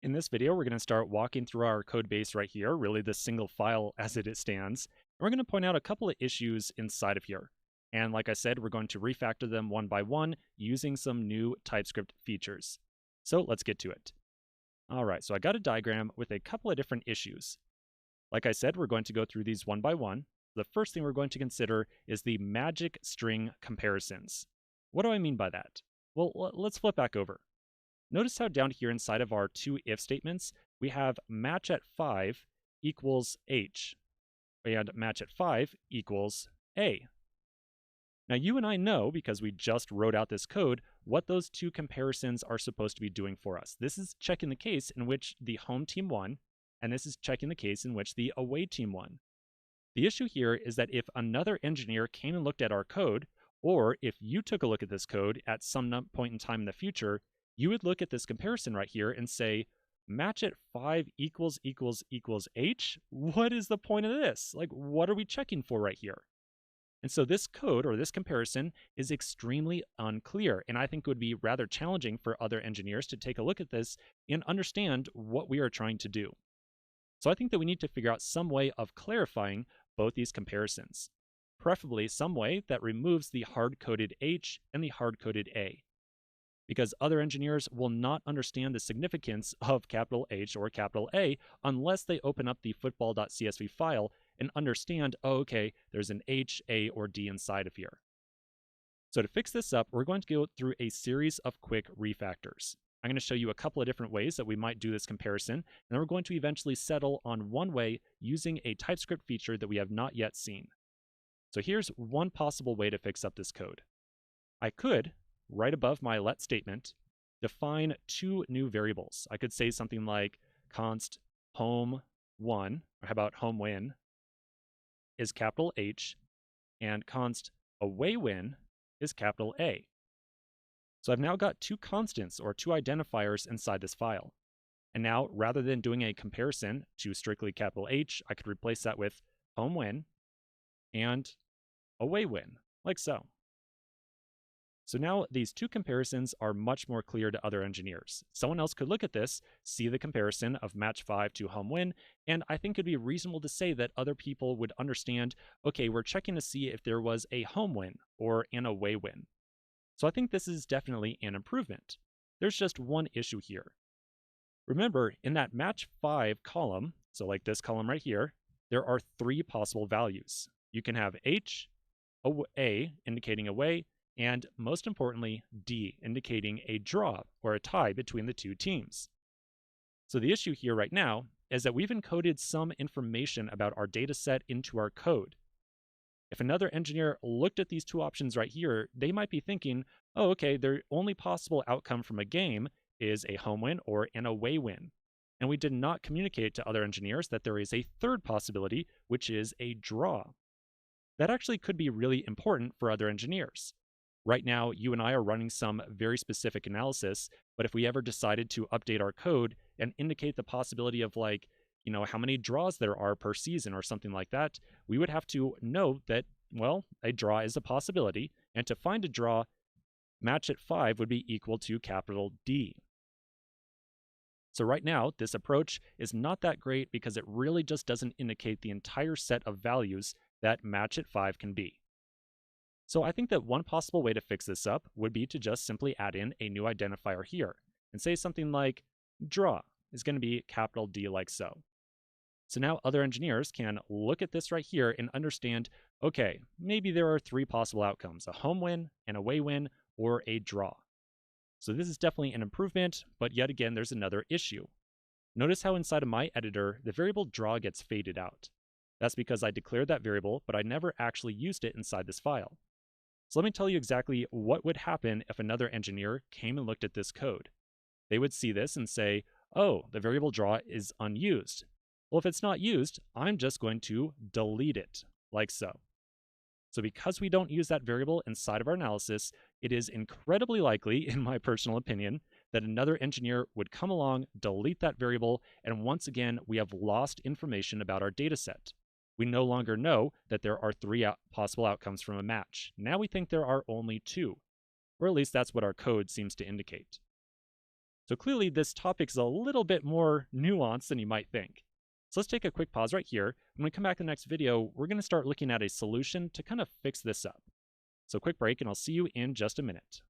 In this video, we're going to start walking through our code base right here, really the single file as it stands. And we're going to point out a couple of issues inside of here. And like I said, we're going to refactor them one by one using some new TypeScript features. So let's get to it. All right, so I got a diagram with a couple of different issues. Like I said, we're going to go through these one by one. The first thing we're going to consider is the magic string comparisons. What do I mean by that? Well, let's flip back over. Notice how down here inside of our two if statements, we have match at 5 equals H, and match at 5 equals A. Now you and I know, because we just wrote out this code, what those two comparisons are supposed to be doing for us. This is checking the case in which the home team won, and this is checking the case in which the away team won. The issue here is that if another engineer came and looked at our code, or if you took a look at this code at some point in time in the future, you would look at this comparison right here and say, match at 5 equals H? What is the point of this? Like, what are we checking for right here? And so this code or this comparison is extremely unclear, and I think it would be rather challenging for other engineers to take a look at this and understand what we are trying to do. So I think that we need to figure out some way of clarifying both these comparisons, preferably some way that removes the hard-coded H and the hard-coded A, because other engineers will not understand the significance of capital H or capital A unless they open up the football.csv file and understand, oh, okay, there's an H, A, or D inside of here. So to fix this up, we're going to go through a series of quick refactors. I'm going to show you a couple of different ways that we might do this comparison, and then we're going to eventually settle on one way using a TypeScript feature that we have not yet seen. So here's one possible way to fix up this code. I could, right above my let statement, define two new variables. I could say something like const home1, or how about home win, is capital H, and const away win is capital A. So I've now got two constants or two identifiers inside this file. And now, rather than doing a comparison to strictly capital H, I could replace that with home win and away win, like so. So now these two comparisons are much more clear to other engineers. Someone else could look at this, see the comparison of match 5 to home win, and I think it'd be reasonable to say that other people would understand, okay, we're checking to see if there was a home win or an away win. So I think this is definitely an improvement. There's just one issue here. Remember, in that match 5 column, so like this column right here, there are three possible values. You can have H, A, indicating away, and most importantly, D, indicating a draw or a tie between the two teams. So the issue here right now is that we've encoded some information about our data set into our code. If another engineer looked at these two options right here, they might be thinking, oh, okay, the only possible outcome from a game is a home win or an away win. And we did not communicate to other engineers that there is a third possibility, which is a draw. That actually could be really important for other engineers. Right now, you and I are running some very specific analysis, but if we ever decided to update our code and indicate the possibility of like, how many draws there are per season or something like that, we would have to know that, well, a draw is a possibility, and to find a draw, match at 5 would be equal to capital D. So right now, this approach is not that great because it really just doesn't indicate the entire set of values that match at 5 can be. So I think that one possible way to fix this up would be to just simply add in a new identifier here and say something like draw is going to be capital D like so. So now other engineers can look at this right here and understand, okay, maybe there are three possible outcomes, a home win, an away win, or a draw. So this is definitely an improvement, but yet again, there's another issue. Notice how inside of my editor, the variable draw gets faded out. That's because I declared that variable, but I never actually used it inside this file. So let me tell you exactly what would happen if another engineer came and looked at this code. They would see this and say, oh, the variable draw is unused. Well, if it's not used, I'm just going to delete it, like so. So because we don't use that variable inside of our analysis, it is incredibly likely, in my personal opinion, that another engineer would come along, delete that variable, and once again, we have lost information about our data set. We no longer know that there are three possible outcomes from a match. Now we think there are only two, or at least that's what our code seems to indicate. So clearly this topic's a little bit more nuanced than you might think. So let's take a quick pause right here. When we come back in the next video, we're going to start looking at a solution to kind of fix this up. So quick break, and I'll see you in just a minute.